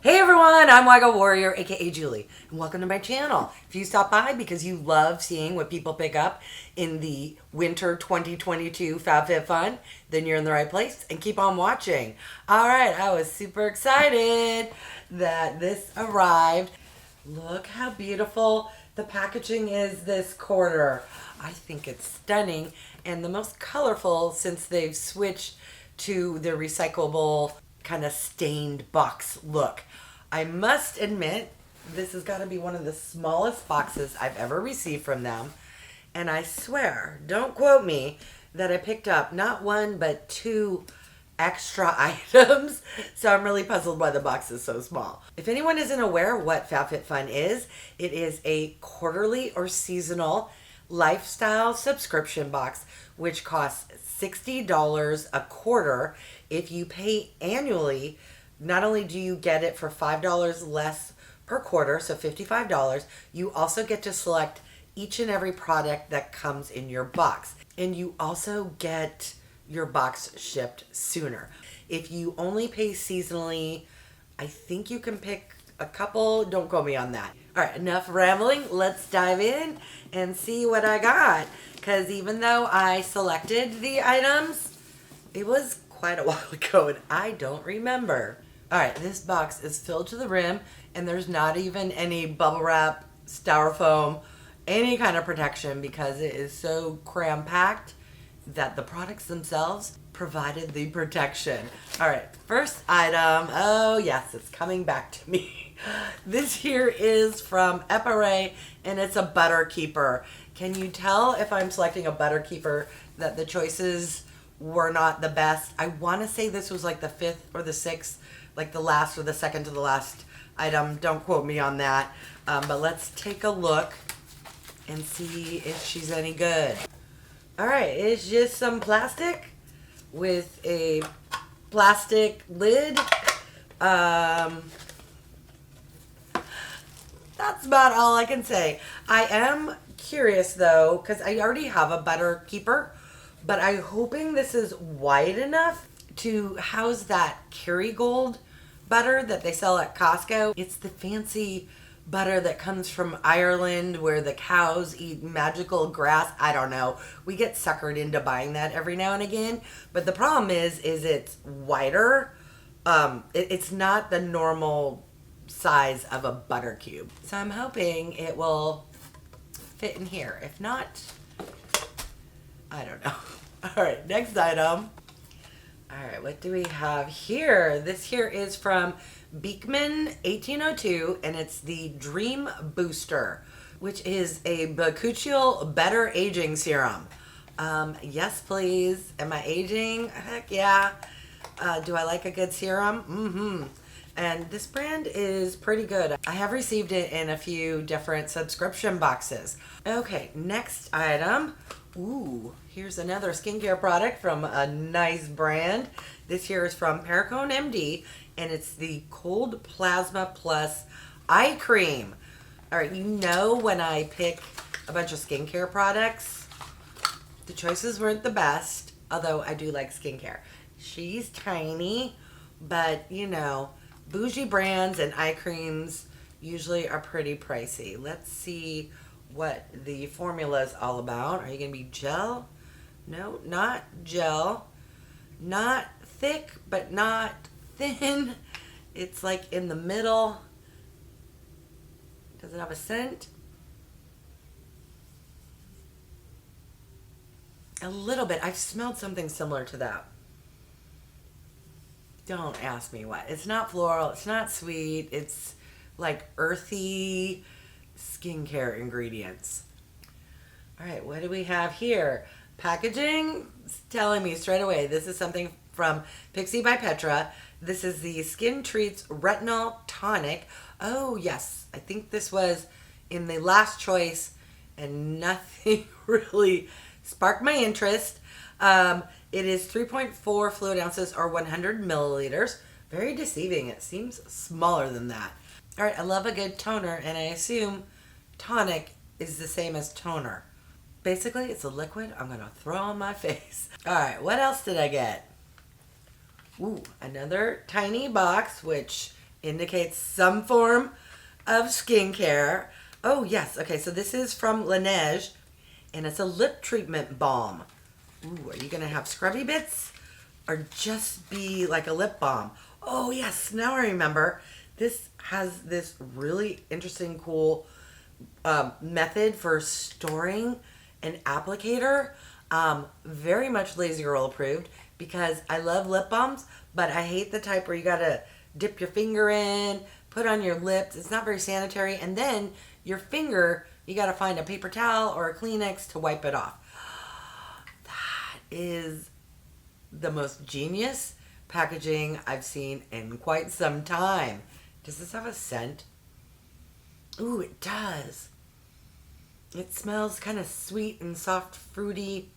Hey everyone, I'm wygowarrior, aka Julie, and welcome to my channel. If you stop by because you love seeing what people pick up in the winter 2022 Fab Fit Fun, then you're in the right place and keep on watching. Alright, I was super excited that this arrived. Look how beautiful the packaging is this quarter. I think it's stunning and the most colorful since they've switched to the recyclable kind of stained box look. I must admit, this has got to be one of the smallest boxes I've ever received from them. And I swear, don't quote me, that I picked up not one but two extra items. So I'm really puzzled why the box is so small. If anyone isn't aware what Fabfitfun is, it is a quarterly or seasonal lifestyle subscription box which costs $60 a quarter. If you pay annually, not only do you get it for $5 less per quarter, so $55, you also get to select each and every product that comes in your box. And you also get your box shipped sooner. If you only pay seasonally, I think you can pick a couple. Don't quote me on that. All right, enough rambling. Let's dive in and see what I got. Because even though I selected the items, it was quite a while ago and I don't remember. All right, this box is filled to the rim and there's not even any bubble wrap, styrofoam, any kind of protection because it is so cram-packed that the products themselves provided the protection. All right, first item. Oh yes, it's coming back to me. This here is from EPARE and it's a butter keeper. Can you tell if I'm selecting a butter keeper that the choices were not the best? I want to say this was like the 5th or the 6th, like the last or the second to the last item. Don't quote me on that. But let's take a look and see if she's any good. All right, it's just some plastic with a plastic lid. That's about all I can say. I am curious though, because I already have a butter keeper, but I'm hoping this is wide enough to house that Kerrygold butter that they sell at Costco. It's the fancy butter that comes from Ireland where the cows eat magical grass. I don't know. We get suckered into buying that every now and again. But the problem is it's wider. It's not the normal size of a butter cube. So I'm hoping it will fit in here. If not, I don't know. All right, next item. All right, what do we have here? This here is from Beekman 1802, and it's the Dream Booster, which is a Bakuchiol Better Aging Serum. Yes, please. Am I aging? Heck yeah. Do I like a good serum? Mm-hmm. And this brand is pretty good. I have received it in a few different subscription boxes. Okay, next item. Ooh, here's another skincare product from a nice brand. This here is from Perricone MD, and it's the Cold Plasma Plus Eye Cream. All right, you know when I pick a bunch of skincare products, the choices weren't the best, although I do like skincare. She's tiny, but you know, bougie brands and eye creams usually are pretty pricey. Let's see what the formula is all about. Are you going to be gel? No, not gel. Not thick, but not thin. It's like in the middle. Does it have a scent? A little bit. I've smelled something similar to that. Don't ask me what. It's not floral. It's not sweet. It's like earthy skincare ingredients. All right, what do we have here? Packaging is telling me straight away this is something from PIXI by Petra. This is the Skin Treats Retinol Tonic. Oh yes, I think this was in the last choice and nothing really sparked my interest. It is 3.4 fluid ounces or 100 milliliters. Very deceiving. It seems smaller than that. All right, I love a good toner, and I assume tonic is the same as toner. Basically, it's a liquid I'm going to throw on my face. All right, what else did I get? Ooh, another tiny box, which indicates some form of skincare. Oh, yes. Okay, so this is from LANEIGE, and it's a lip treatment balm. Ooh, are you going to have scrubby bits or just be like a lip balm? Oh, yes. Now I remember. This has this really interesting, cool method for storing an applicator. Very much lazy girl approved because I love lip balms, but I hate the type where you got to dip your finger in, put on your lips. It's not very sanitary. And then your finger, you got to find a paper towel or a Kleenex to wipe it off. That is the most genius packaging I've seen in quite some time. Does this have a scent? Ooh, it does. It smells kind of sweet and soft, fruity.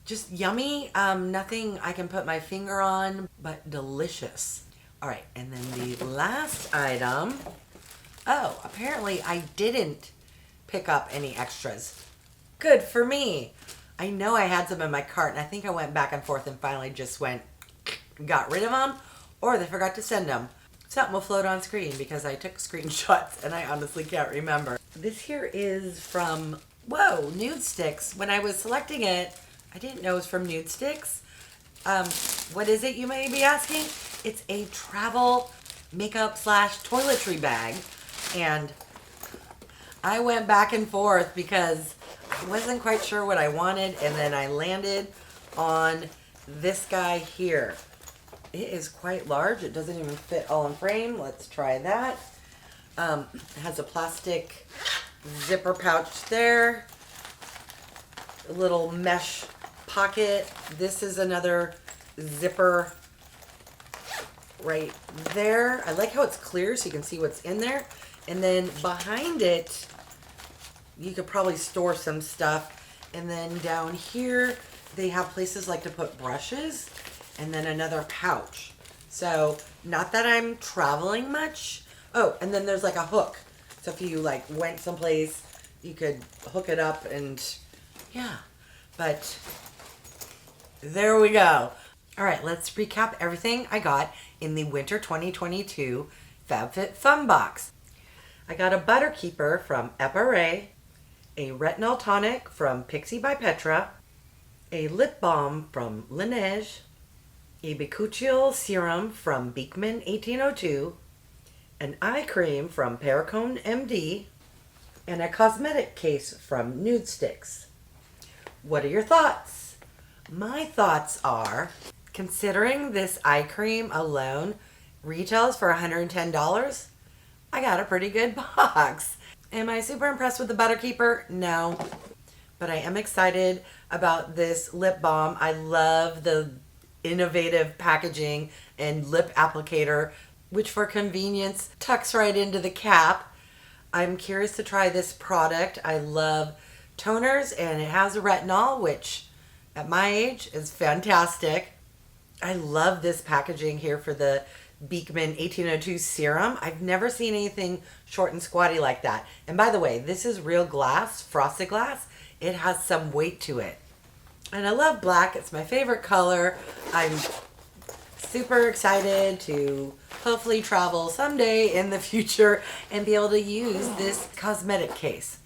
Just yummy. Nothing I can put my finger on, but delicious. All right, and then the last item. Oh, apparently I didn't pick up any extras. Good for me. I know I had some in my cart, and I think I went back and forth and finally just got rid of them, or they forgot to send them. Something will float on screen because I took screenshots and I honestly can't remember. This here is from, NUDESTIX. When I was selecting it, I didn't know it was from NUDESTIX. What is it, you may be asking? It's a travel makeup / toiletry bag. And I went back and forth because I wasn't quite sure what I wanted. And then I landed on this guy here. It is quite large. It doesn't even fit all in frame. Let's try that. It has a plastic zipper pouch there. A little mesh pocket. This is another zipper right there. I like how it's clear so you can see what's in there. And then behind it, you could probably store some stuff. And then down here, they have places like to put brushes. And then another pouch. So, not that I'm traveling much. Oh, and then there's like a hook. So if you like went someplace, you could hook it up and yeah. But there we go. All right, let's recap everything I got in the winter 2022 Fabfitfun box. I got a butter keeper from EPARE, a retinol tonic from PIXI by Petra, a lip balm from LANEIGE, a Bakuchiol serum from Beekman 1802, an eye cream from Perricone MD, and a cosmetic case from NUDESTIX. What are your thoughts? My thoughts are, considering this eye cream alone retails for $110, I got a pretty good box. Am I super impressed with the butter keeper? No. But I am excited about this lip balm. I love the innovative packaging and lip applicator, which for convenience tucks right into the cap. I'm curious to try this product. I love toners and it has a retinol, which at my age is fantastic. I love this packaging here for the Beekman 1802 serum. I've never seen anything short and squatty like that. And by the way, this is real glass, frosted glass. It has some weight to it. And I love black. It's my favorite color. I'm super excited to hopefully travel someday in the future and be able to use this cosmetic case.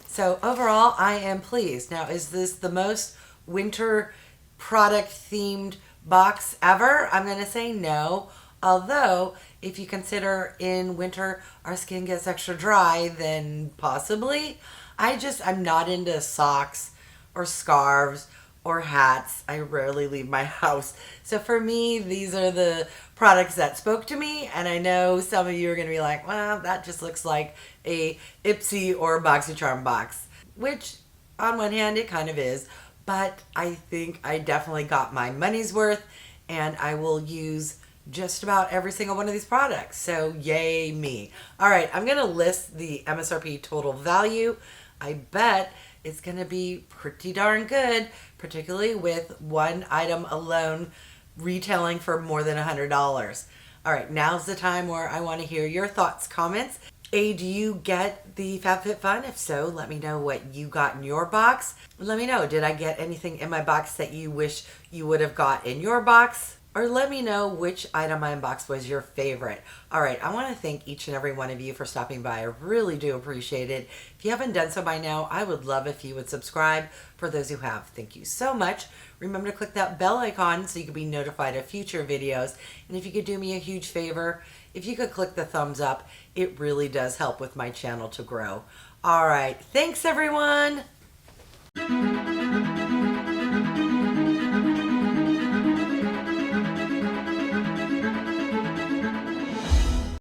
So overall, I am pleased. Now, is this the most winter product themed box ever? I'm going to say no. Although, if you consider in winter our skin gets extra dry, then possibly. I'm not into socks or scarves or hats. I rarely leave my house. So for me, these are the products that spoke to me. And I know some of you are going to be like, well, that just looks like a IPSI or BoxyCharm box. Which, on one hand, it kind of is. But I think I definitely got my money's worth. And I will use just about every single one of these products. So yay me. All right, I'm going to list the MSRP total value. I bet it's going to be pretty darn good, particularly with one item alone retailing for more than $100. All right, now's the time where I want to hear your thoughts, comments. Do you get the Fabfitfun? If so, let me know what you got in your box. Let me know, did I get anything in my box that you wish you would have got in your box? or let me know which item I unboxed was your favorite. All right, I want to thank each and every one of you for stopping by. I really do appreciate it. If you haven't done so by now, I would love if you would subscribe. For those who have, thank you so much. Remember to click that bell icon so you can be notified of future videos. And if you could do me a huge favor, if you could click the thumbs up, it really does help with my channel to grow. All right, thanks everyone.